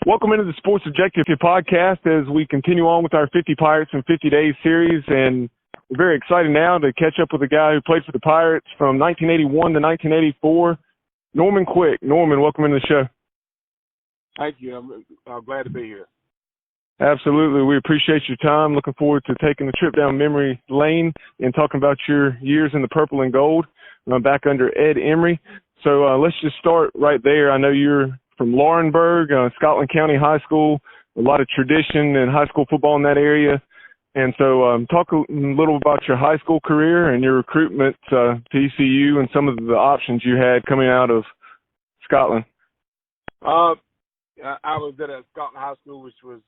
Welcome into the Sports Objective podcast as we continue on with our 50 Pirates in 50 Days series. And we're very excited now to catch up with a guy who played for the Pirates from 1981 to 1984, Norman Quick. Norman, welcome into the show. Thank you. I'm glad to be here. Absolutely. We appreciate your time. Looking forward to taking the trip down memory lane and talking about your years in the purple and gold back under Ed Emory. So let's just start right there. I know you're from Laurinburg, Scotland County High School, a lot of tradition in high school football in that area. And so talk a little about your high school career and your recruitment to ECU and some of the options you had coming out of Scotland. I was at a Scotland High School, which was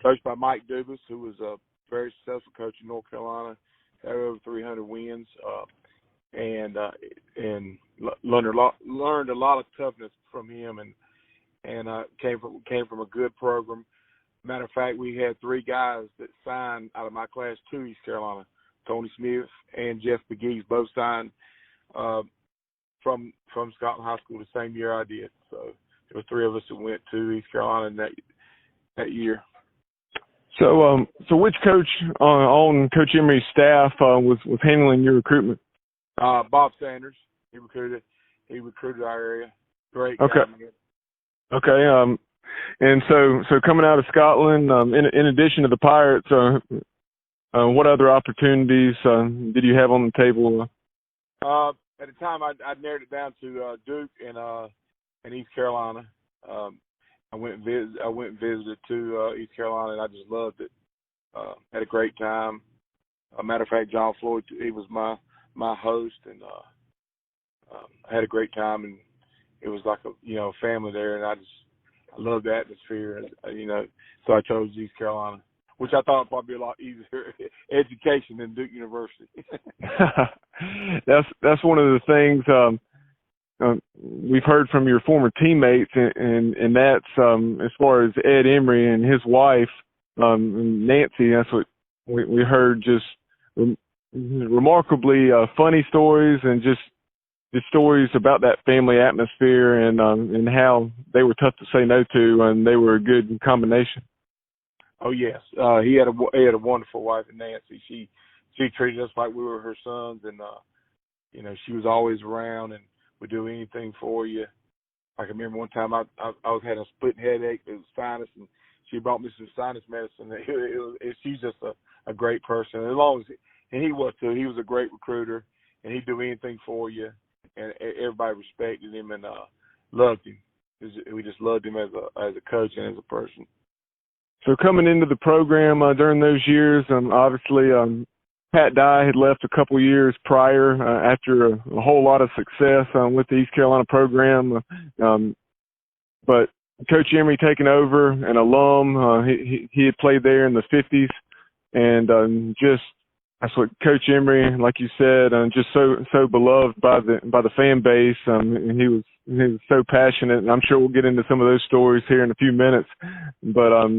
coached by Mike Dubas, who was a very successful coach in North Carolina, had over 300 wins, and learned a lot of toughness from him, and came from a good program. Matter of fact, we had three guys that signed out of my class to East Carolina. Tony Smith and Jeff McGee both signed from Scotland High School the same year I did. So there were three of us that went to East Carolina in that year. So which coach on Coach Emory's staff was handling your recruitment? Bob Sanders. He recruited our area. Great guy. Okay. And so coming out of Scotland, in addition to the Pirates, what other opportunities did you have on the table? At the time, I narrowed it down to Duke and East Carolina. I went and visited to East Carolina, and I just loved it. Had a great time. Matter of fact, John Floyd, he was my host, and I had a great time, and it was like a family there, and I loved the atmosphere, and so I chose East Carolina, which I thought would probably be a lot easier education than Duke University. That's one of the things we've heard from your former teammates, and that's as far as Ed Emory and his wife Nancy. That's what we heard. Just remarkably funny stories and just stories about that family atmosphere and how they were tough to say no to, and they were a good combination. Oh yes, he had a wonderful wife, Nancy. She treated us like we were her sons, and she was always around and would do anything for you. I can remember one time I was having a splitting headache, it was sinus, and she brought me some sinus medicine. She's just a great person. And he was too. He was a great recruiter, and he'd do anything for you. And everybody respected him and loved him. We just loved him as a coach and as a person. So coming into the program during those years, obviously Pat Dye had left a couple years prior after a whole lot of success with the East Carolina program. But Coach Emory taking over, an alum, he had played there in the 50s, and that's what Coach Emory, like you said, just so beloved by the fan base. And he was so passionate, and I'm sure we'll get into some of those stories here in a few minutes. But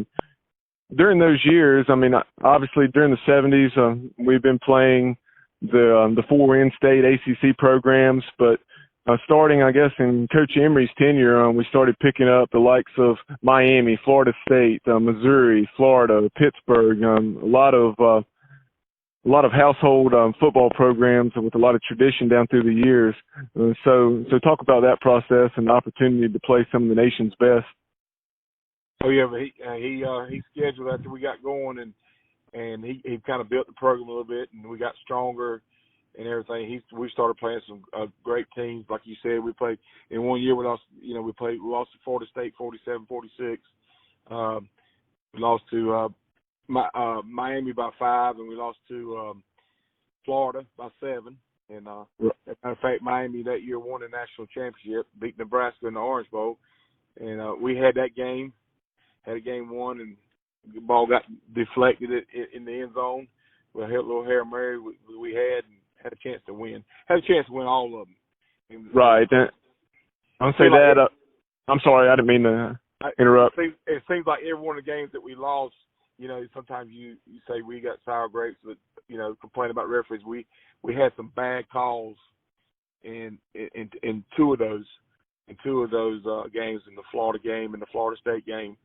during those years, I mean, obviously during the 70s, we've been playing the four in-state ACC programs, but starting, I guess, in Coach Emory's tenure, we started picking up the likes of Miami, Florida State, Missouri, Florida, Pittsburgh, a lot of household football programs with a lot of tradition down through the years. So talk about that process and the opportunity to play some of the nation's best. Oh yeah, but he scheduled after we got going, and he kind of built the program a little bit, and we got stronger and everything. We started playing some great teams, like you said. We played in one year. We lost to Florida State 47-46. We lost to Miami by 5, and we lost to Florida by 7. And as a matter of fact, Miami that year won the national championship, beat Nebraska in the Orange Bowl. And we had that game, had a game won, and the ball got deflected in the end zone. We had a little Hail Mary we had a chance to win. Had a chance to win all of them. And, right. I'll say that. I'm sorry, I didn't mean to interrupt. It seems like every one of the games that we lost, sometimes you say we got sour grapes, but complain about referees. We had some bad calls in two of those, in two of those games, in the Florida game and the Florida State game,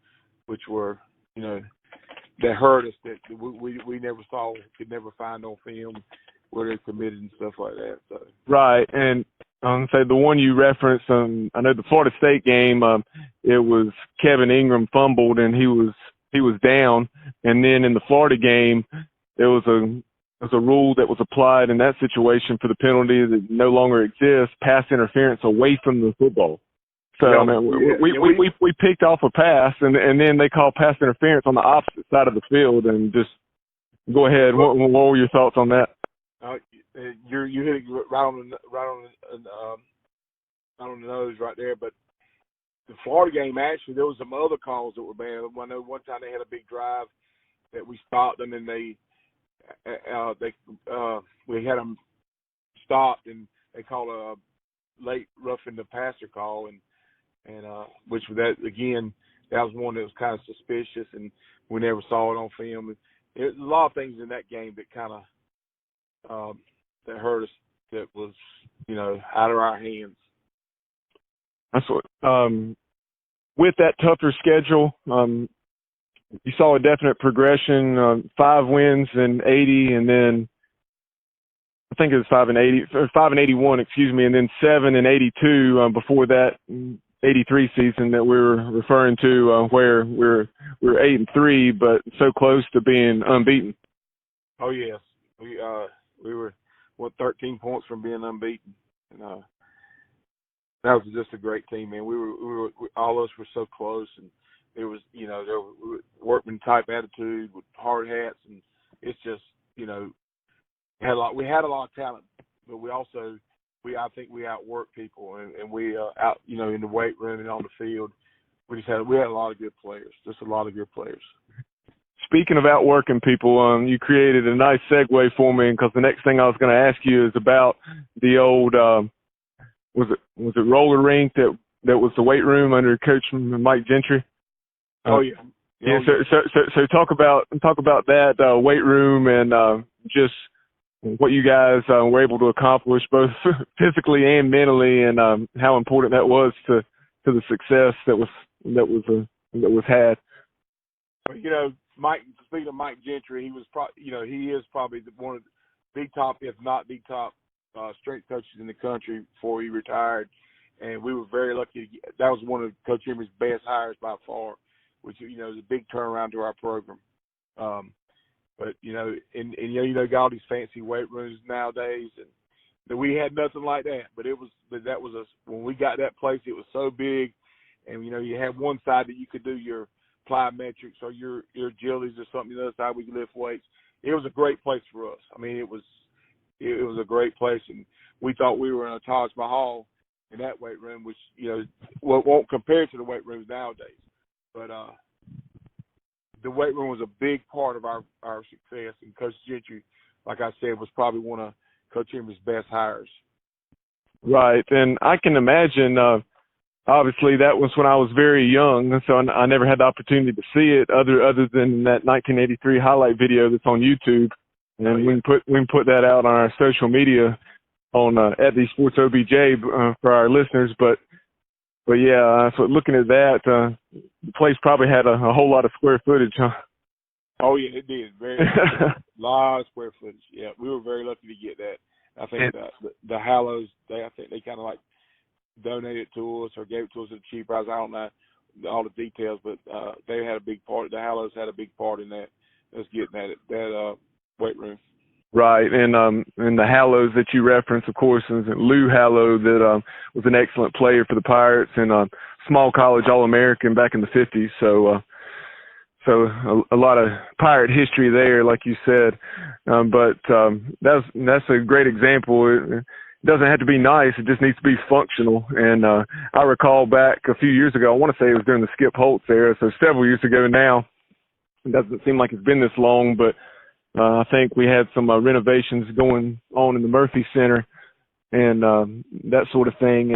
which were, that hurt us, that we never saw, could never find on film where they're committed and stuff like that. So. Right, and say the one you referenced, I know the Florida State game, it was Kevin Ingram fumbled and he was down, and then in the Florida game, there was a rule that was applied in that situation for the penalty that no longer exists, pass interference away from the football. So I mean, we picked off a pass, and then they called pass interference on the opposite side of the field. And just go ahead. What were your thoughts on that? You hit it right on the nose right there. But the Florida game, actually, there was some other calls that were bad. I know one time they had a big drive that we stopped them, and we had them stopped, and they called a late roughing the passer call, and which that again, that was one that was kind of suspicious, and we never saw it on film. There's a lot of things in that game that kind of that hurt us, that was out of our hands. That's what. With that tougher schedule, you saw a definite progression. 5 wins in 80, and then I think it was 5 and 81, excuse me, and then 7 and 82 before that 83 season that we were referring to, where we're 8-3, but so close to being unbeaten. Oh yes, we were 13 points from being unbeaten, and that was just a great team, man. We were all of us were so close, and it was there was workman type attitude with hard hats, and it's just we had a lot of talent, but I think we outworked people, and we out in the weight room and on the field, we had a lot of good players, just a lot of good players. Speaking of outworking people, you created a nice segue for me, because the next thing I was going to ask you is about the old was it roller rink that was the weight room under Coach Mike Gentry? Oh yeah. Yeah. So talk about that weight room and just what you guys were able to accomplish both physically and mentally, and how important that was to the success that was had. Mike. Speaking of Mike Gentry, he was he is probably one of the top, if not the top, strength coaches in the country before he retired, and we were very lucky to get, that was one of Coach Emery's best hires by far, which is a big turnaround to our program. But got all these fancy weight rooms nowadays, and we had nothing like that. But that was when we got that place, it was so big, and you had one side that you could do your plyometrics or your agilities or something. The other side we could lift weights. It was a great place for us. I mean, it was a great place, and we thought we were in a Taj Mahal in that weight room, which won't compare to the weight rooms nowadays. But the weight room was a big part of our success, and Coach Gentry, like I said, was probably one of Coach Emery's best hires. Right, and I can imagine, obviously that was when I was very young, so I never had the opportunity to see it other than that 1983 highlight video that's on YouTube, and we can put that out on our social media on at the Sports OBJ for our listeners, but yeah, so looking at that, the place probably had a whole lot of square footage, huh? Oh yeah, it did. Very a lot of square footage. Yeah, we were very lucky to get that. I think the Hallows, I think they kind of like donated to us or gave it to us at a cheap price. I don't know all the details, but they had a big part. The Hallows had a big part in that. Us getting that weight room. Right, and the Hallows that you referenced, of course, is Lou Hallow, that was an excellent player for the Pirates and small college All-American back in the 50s. So a lot of Pirate history there, like you said. But that's a great example. It doesn't have to be nice; it just needs to be functional. And I recall back a few years ago, I want to say it was during the Skip Holtz era, so several years ago now. It doesn't seem like it's been this long, but I think we had some renovations going on in the Murphy Center and that sort of thing.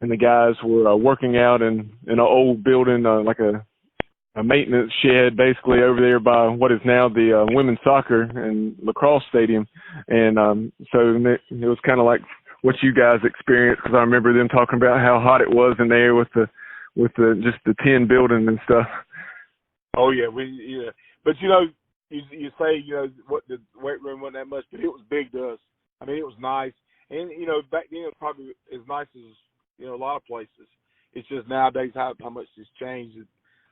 And the guys were working out in an old building, like a maintenance shed, basically over there by what is now the women's soccer and lacrosse stadium. And so it was kind of like what you guys experienced, because I remember them talking about how hot it was in there with the just the tin building and stuff. Oh yeah, but you say what the weight room wasn't that much, but it was big to us. I mean, it was nice, and back then it was probably as nice as a lot of places. It's just nowadays how much has changed.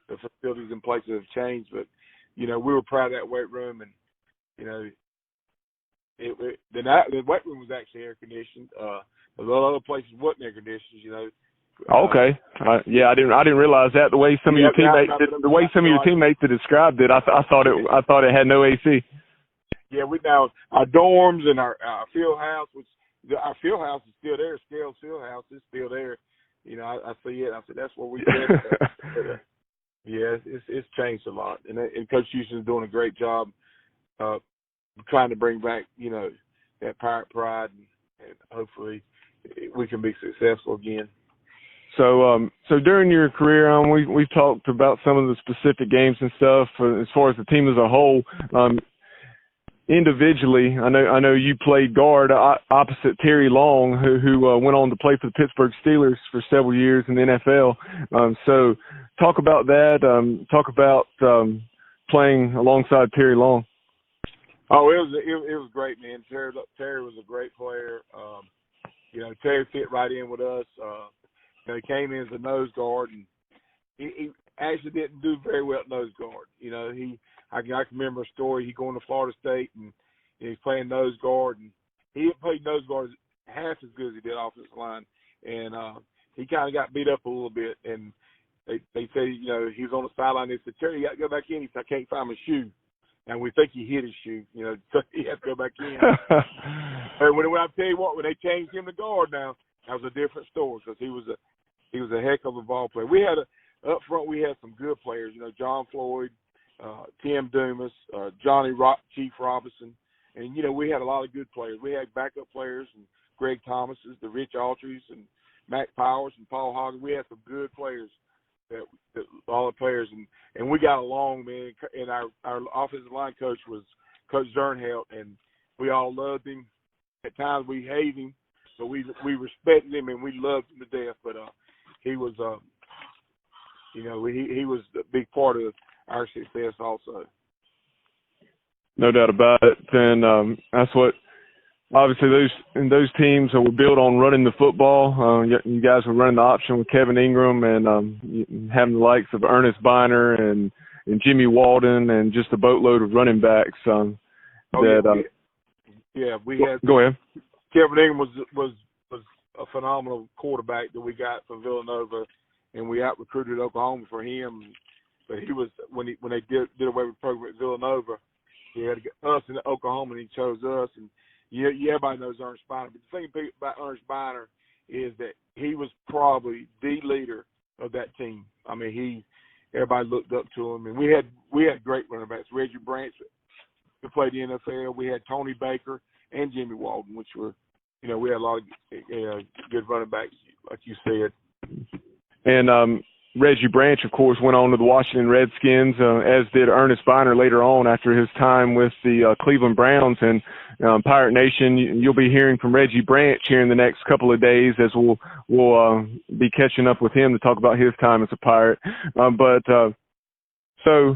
The facilities and places have changed, but we were proud of that weight room, and the weight room was actually air conditioned. A lot of other places wasn't air conditioned. Okay. Yeah, I didn't realize that. The way some of your teammates had described it, I thought it had no AC. Yeah, we now our dorms and our field house, our field house is still there. Scales field house is still there. I see it. I said that's where we did. Yeah, it's changed a lot, and Coach Houston's doing a great job trying to bring back that Pirate pride, and hopefully we can be successful again. So during your career, we've talked about some of the specific games and stuff. As far as the team as a whole, individually, I know you played guard opposite Terry Long, who went on to play for the Pittsburgh Steelers for several years in the NFL. So talk about that. Talk about playing alongside Terry Long. Oh, it was great, man. Terry was a great player. Terry fit right in with us. He came in as a nose guard, and he actually didn't do very well at nose guard. I can remember a story. He going to Florida State, and he's playing nose guard, and he didn't play nose guard half as good as he did offensive line, and he kind of got beat up a little bit. And they say, he was on the sideline. They said, Terry, you got to go back in. He said, I can't find my shoe. And we think he hit his shoe, so he had to go back in. And when I tell you what, when they changed him to guard now, that was a different story, because he was a heck of a ball player. We had up front. We had some good players. John Floyd, Tim Dumas, Chief Robinson, and we had a lot of good players. We had backup players, and Greg Thomas's, the Rich Autry's, and Mac Powers and Paul Hogan. We had some good players. That all the players, and we got along, man. And our offensive line coach was Coach Zernhelt, and we all loved him. At times we hated him, but we respected him and we loved him to death. But he was, he was a big part of our success also. No doubt about it. And that's what. Obviously, those teams were built on running the football. You guys were running the option with Kevin Ingram and having the likes of Ernest Biner and Jimmy Walden and just a boatload of running backs. We had. Go ahead. Kevin Ingram was a phenomenal quarterback that we got from Villanova, and we out recruited Oklahoma for him. But he was when they did away with the program at Villanova, he had to get us into Oklahoma, and he chose us. And everybody knows Ernest Biner, but the thing about Ernest Biner is that he was probably the leader of that team. I mean, everybody looked up to him, and we had great running backs. Reggie Branch, who played the NFL. We had Tony Baker and Jimmy Walden, which were, we had a lot of good running backs, like you said. And Reggie Branch, of course, went on to the Washington Redskins, as did Ernest Biner later on after his time with the Cleveland Browns. And Pirate Nation, you'll be hearing from Reggie Branch here in the next couple of days, as we'll be catching up with him to talk about his time as a Pirate. So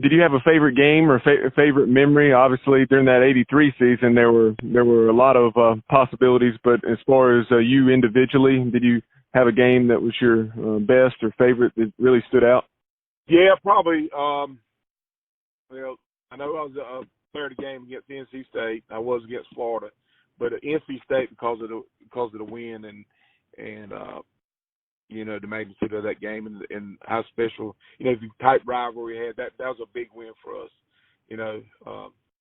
did you have a favorite game or favorite memory? Obviously, during that '83 season, there were a lot of possibilities. But as far as you individually, did you have a game that was your best or favorite that really stood out? Yeah, probably. Well, I know I was a player of the game against NC State. I was against Florida, but NC State because of the win and the magnitude of that game and how special, the type rivalry we had. That was a big win for us.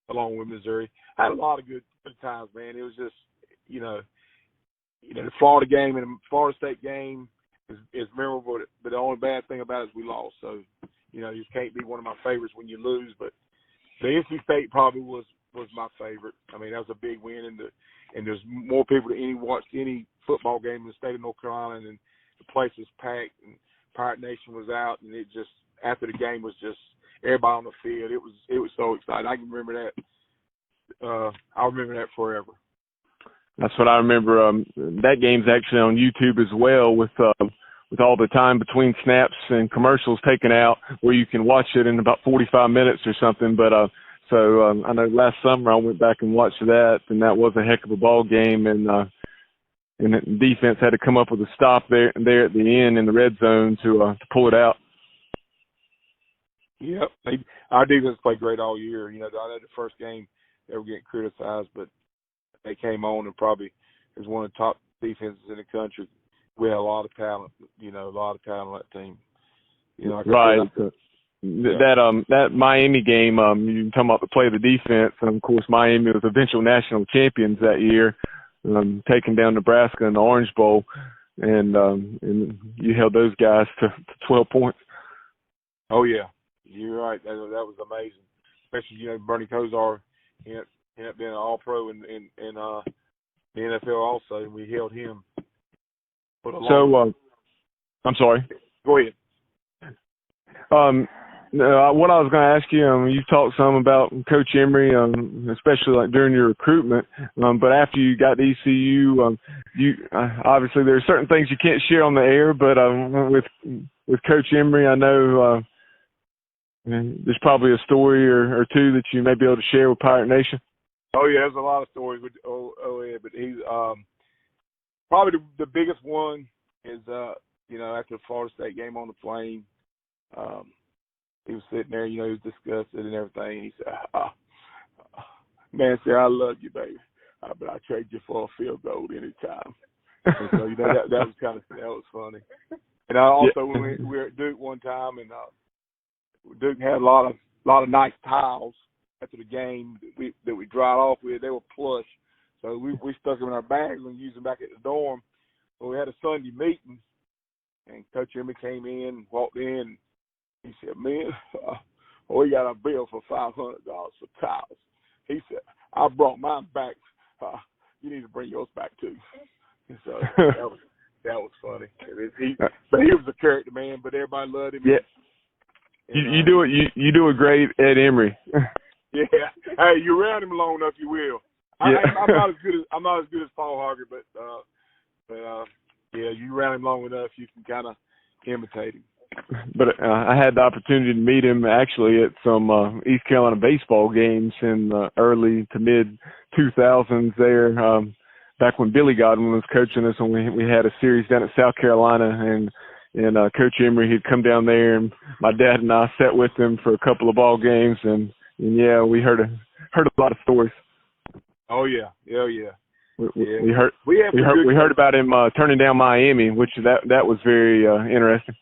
Along with Missouri, I had a lot of good times, man. It was just, the Florida game and the Florida State game is memorable, but the only bad thing about it is we lost. So, you can't be one of my favorites when you lose. But the NC State probably was my favorite. I mean, that was a big win, and there's more people than watched any football game in the state of North Carolina, and the place was packed, and Pirate Nation was out, and it just, after the game, was just everybody on the field. It was so exciting. I can remember that. I'll remember that forever. That's what I remember. That game's actually on YouTube as well, with all the time between snaps and commercials taken out, where you can watch it in about 45 minutes or something. But I know last summer I went back and watched that, and that was a heck of a ball game. And the defense had to come up with a stop there at the end in the red zone to pull it out. Yep, our defense played great all year. I know the first game they were getting criticized, but they came on and probably is one of the top defenses in the country. We had a lot of talent, a lot of talent on that team. Right. That Miami game, you talking about the play of the defense, and of course Miami was eventual national champions that year, taking down Nebraska in the Orange Bowl, and you held those guys to 12 points. Oh yeah, you're right. That was amazing. Especially Bernie Kosar, he ended up being an All-Pro in the NFL also, and we held him. So, I'm sorry. Go ahead. What I was going to ask you, you've talked some about Coach Emory, especially like during your recruitment. But after you got to ECU, you obviously there are certain things you can't share on the air. But with Coach Emory, I know there's probably a story or two that you may be able to share with Pirate Nation. Oh yeah, there's a lot of stories with yeah, but he's probably the biggest one is after the Florida State game on the plane. He was sitting there, he was disgusted and everything. He said, man, sir, I love you, baby, but I trade you for a field goal anytime. And so, that was funny. And also, when we were at Duke one time, and Duke had a lot of nice towels after the game that we dried off with. They were plush. So we stuck them in our bags and used them back at the dorm. So we had a Sunday meeting, and Coach Emory came in, walked in. He said, man, we got a bill for $500 for towels. He said, I brought mine back. You need to bring yours back too. And so that was funny. But he was a character, man, but everybody loved him. Yeah. And, you do a great Ed Emory. Yeah. Hey, you're around him long enough, you will. Yeah. I'm not as good as Paul Harger, but yeah, you around him long enough, you can kind of imitate him. But I had the opportunity to meet him actually at some East Carolina baseball games in the early to mid 2000s there, back when Billy Godwin was coaching us, and we had a series down at South Carolina, and Coach Emory, he'd come down there, and my dad and I sat with him for a couple of ball games, and yeah, we heard a lot of stories. Oh yeah, yeah. We heard about him turning down Miami, which that was very interesting.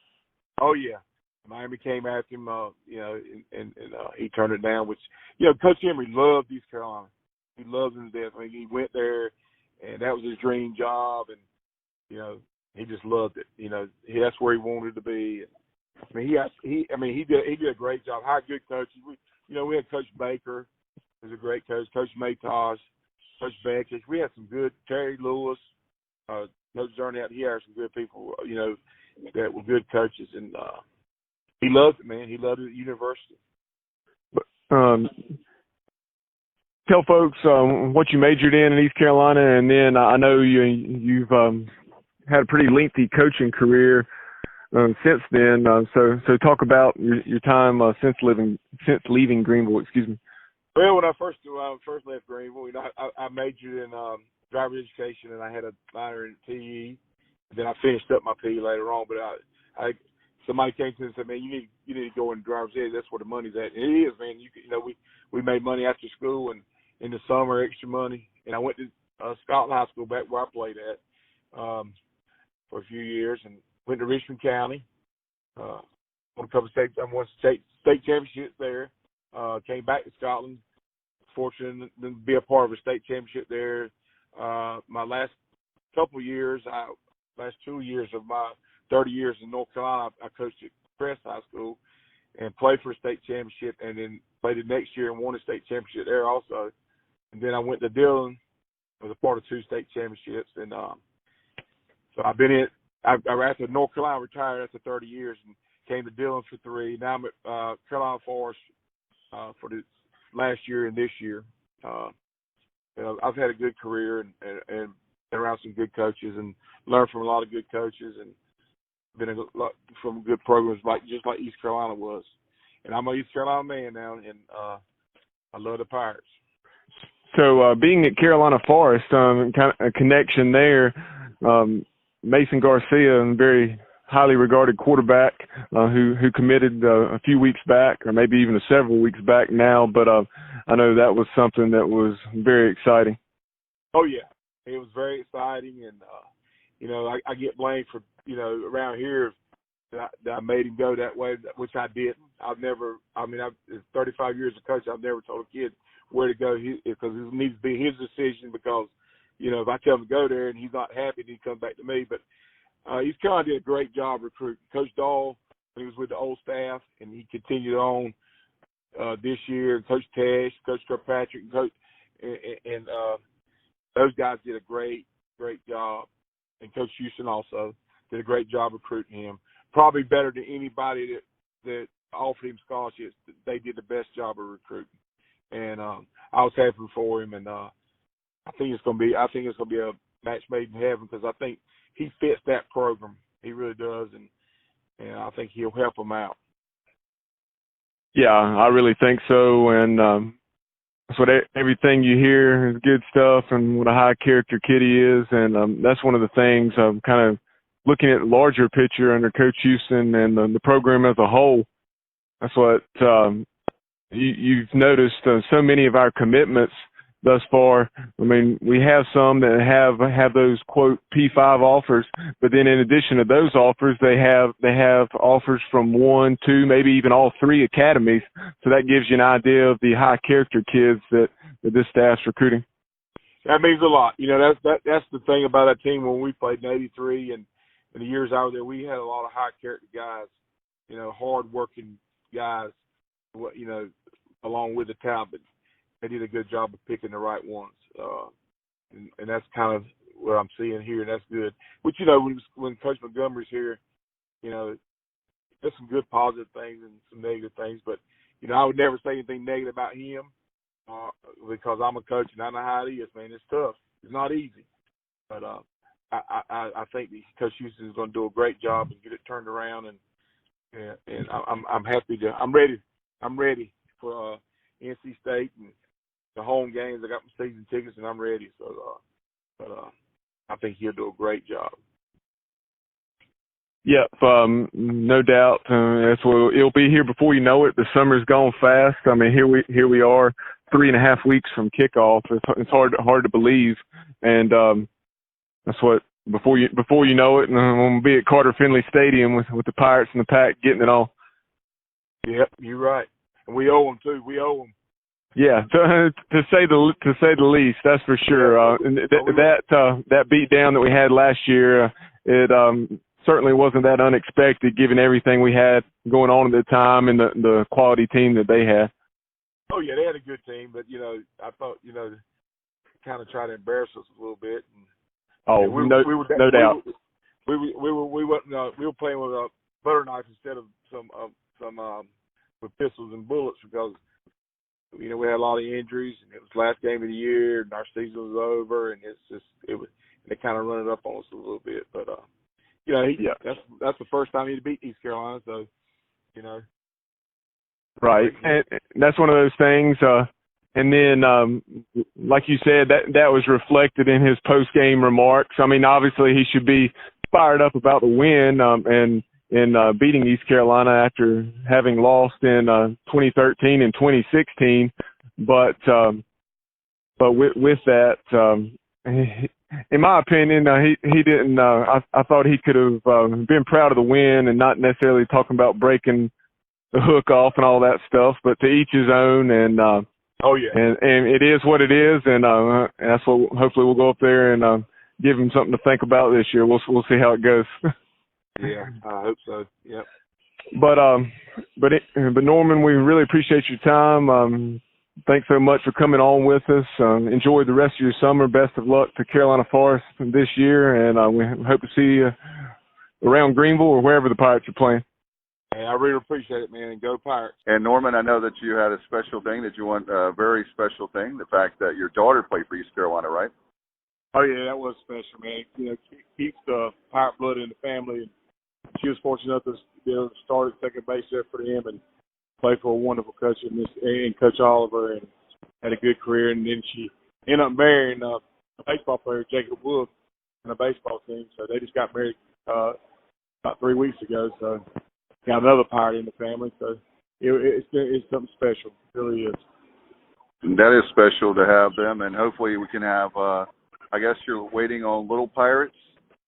Oh yeah, Miami came after him, and he turned it down. Which Coach Emory loved East Carolina. He loved them to death. I mean, he went there, and that was his dream job, and he just loved it. That's where he wanted to be. I mean, he did a great job. Hired good coaches. We had Coach Baker, who's a great coach. Coach Matos, Coach Beckett. We had some good Terry Lewis, Coach Zerniak. He had some good people. That were good coaches, and he loved it, man. He loved it at university. Tell folks what you majored in East Carolina, and then I know you've had a pretty lengthy coaching career since then. So talk about your time since leaving Greenville. Excuse me. Well, when I first left Greenville, I majored in driver's education, and I had a minor in PE. Then I finished up my PE later on, but somebody came to me and said, "Man, you need to go in driver's ed. That's where the money's at." And it is, man. We made money after school and in the summer, extra money. And I went to Scotland High School, back where I played at, for a few years, and went to Richmond County. Won a couple of states. I won state championships there. Came back to Scotland. Fortunate to be a part of a state championship there. My last couple of years, last 2 years of my 30 years in North Carolina, I coached at Crest High School and played for a state championship, and then played the next year and won a state championship there also. And then I went to Dillon, was a part of 2 state championships, and so I've been after North Carolina retired after 30 years and came to Dillon for 3. Now I'm at Carolina Forest for the last year and this year. I've had a good career and been around some good coaches and learned from a lot of good coaches and been a lot from good programs just like East Carolina was. And I'm an East Carolina man now, and I love the Pirates. So being at Carolina Forest, kind of a connection there. Mason Garcia, a very highly regarded quarterback who committed a few weeks back, or maybe even several weeks back now. But I know that was something that was very exciting. Oh yeah, it was very exciting, and I get blamed for around here that I made him go that way, which I didn't. I've 35 years of coach, I've never told a kid where to go because it needs to be his decision. Because if I tell him to go there and he's not happy, then he comes back to me. But East Carolina did a great job recruiting. Coach Dahl, he was with the old staff, and he continued on this year. And Coach Tesh, Coach Kirkpatrick, and those guys did a great job. And Coach Houston also did a great job recruiting him. Probably better than anybody that offered him scholarships. They did the best job of recruiting, and I was happy for him. And I think it's going to be a match made in heaven because I think he fits that program. He really does, and I think he'll help them out. Yeah, I really think so, and that's what everything you hear is good stuff, and what a high character kid he is, and that's one of the things I'm kind of looking at the larger picture under Coach Houston and the program as a whole. That's what you've noticed. So many of our commitments thus far. I mean, we have some that have those quote P5 offers, but then in addition to those offers, they have offers from 1, 2, maybe even all 3 academies. So that gives you an idea of the high character kids that this staff's recruiting. That means a lot. That's the thing about that team when we played in '83 and in the years I was there, we had a lot of high character guys, hard working guys, along with the talent. But they did a good job of picking the right ones, and that's kind of what I'm seeing here, and that's good. But when Coach Montgomery's here, there's some good positive things and some negative things. But I would never say anything negative about him because I'm a coach and I know how it is. Man, it's tough. It's not easy, but I think Coach Houston is going to do a great job and get it turned around, and I'm happy to. I'm ready for NC State and the home games. I got my season tickets and I'm ready. So, I think he'll do a great job. Yep, no doubt. It'll be here before you know it. The summer's gone fast. I mean, here we are, 3.5 weeks from kickoff. It's hard to believe, and that's what before you know it, and we'll be at Carter Finley Stadium with the Pirates and the Pack getting it all. Yep, you're right, and we owe them too. We owe them. Yeah, to say the least, that's for sure. That beat down that we had last year, it certainly wasn't that unexpected given everything we had going on at the time and the quality team that they had. Oh yeah, they had a good team, but I thought kind of try to embarrass us a little bit. And, no doubt. We were playing with a butter knife instead of some with pistols and bullets because we had a lot of injuries and it was the last game of the year and our season was over and they kind of run it up on us a little bit, but that's the first time he'd beat East Carolina, so right, and that's one of those things. And then, like you said, that was reflected in his post-game remarks. I mean, obviously he should be fired up about the win and beating East Carolina after having lost in 2013 and 2016. But with that, in my opinion, he didn't. I thought he could have been proud of the win and not necessarily talking about breaking the hook off and all that stuff. But to each his own, and oh yeah, and it is what it is, and that's what hopefully we'll go up there and give him something to think about this year. We'll see how it goes. Yeah, I hope so. Yep. But Norman, we really appreciate your time. Thanks so much for coming on with us. Enjoy the rest of your summer. Best of luck to Carolina Forest this year, and we hope to see you around Greenville or wherever the Pirates are playing. Hey, I really appreciate it, man, and go Pirates. And Norman, I know that you had a special thing that you want, a very special thing, the fact that your daughter played for East Carolina, right? Oh yeah, that was special, man. You know, keeps the Pirate blood in the family. She was fortunate enough to start at second base there for them and play for a wonderful coach and Coach Oliver, and had a good career. And then she ended up marrying a baseball player, Jacob Wolf, on the baseball team. So they just got married about 3 weeks ago. So got another Pirate in the family. So it's something special. It really is. That is special to have them, and hopefully we can have. I guess you're waiting on little Pirates,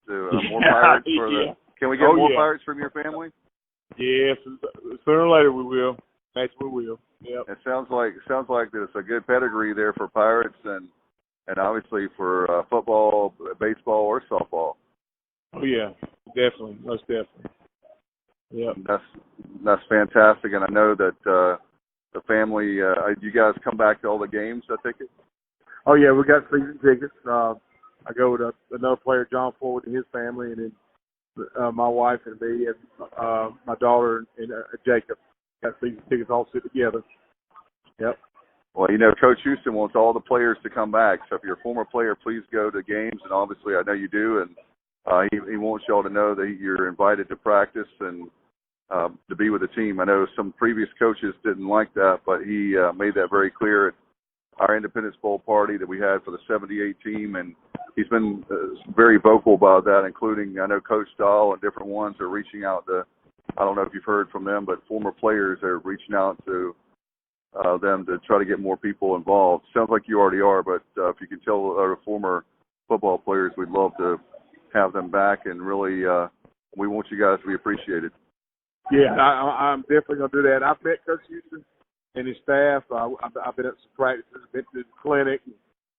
more Pirates for the. Yeah. Can we get more Pirates from your family? Yes, sooner or later we will. Actually, we will. Yep. It sounds like there's a good pedigree there for Pirates, and obviously for football, baseball, or softball. Oh yeah, definitely, most definitely. Yeah. That's fantastic, and I know that the family. You guys come back to all the games, I think. Oh yeah, we got season tickets. I go with another player, John Ford, and his family, and then my wife and me, and my daughter and Jacob got season tickets all sit together. Yep. Well, you know, Coach Houston wants all the players to come back. So if you're a former player, please go to games, and obviously I know you do, and he wants y'all to know that you're invited to practice and to be with the team. I know some previous coaches didn't like that, but he made that very clear at our Independence Bowl party that we had for the 78 team, and he's been very vocal about that, including I know Coach Dahl and different ones are reaching out to, I don't know if you've heard from them, but former players are reaching out to them to try to get more people involved. Sounds like you already are, but if you can tell our former football players, we'd love to have them back, and really we want you guys to be appreciated. Yeah, I'm definitely going to do that. I've met Coach Houston and his staff. I've been at some practices, been to the clinic.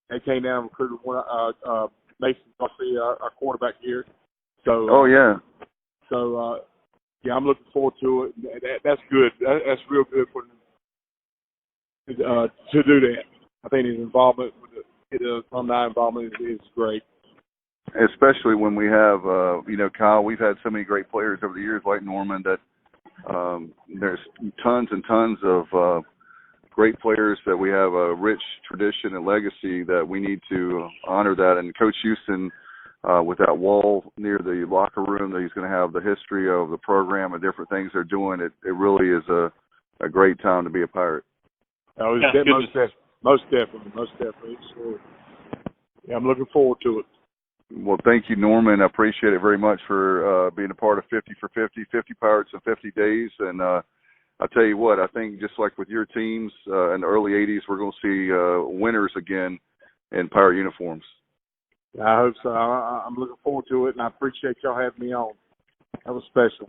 They came down and recruited Mason Garcia, our quarterback here. So. Oh yeah. So yeah, I'm looking forward to it. That's good. That's real good for them to do that. I think his involvement with the alumni involvement is great. Especially when we have, Kyle, we've had so many great players over the years, like Norman, that there's tons and tons of great players that we have a rich tradition and legacy that we need to honor that. And Coach Houston, with that wall near the locker room, that he's going to have the history of the program and different things they're doing, it really is a great time to be a Pirate. Oh, most definitely. Sure. Yeah, I'm looking forward to it. Well, thank you, Norman. I appreciate it very much for being a part of 50 for 50 Pirates in 50 days. And I'll tell you what, I think just like with your teams in the early 80s, we're going to see winners again in Pirate uniforms. I hope so. I'm looking forward to it, and I appreciate y'all having me on. That was special.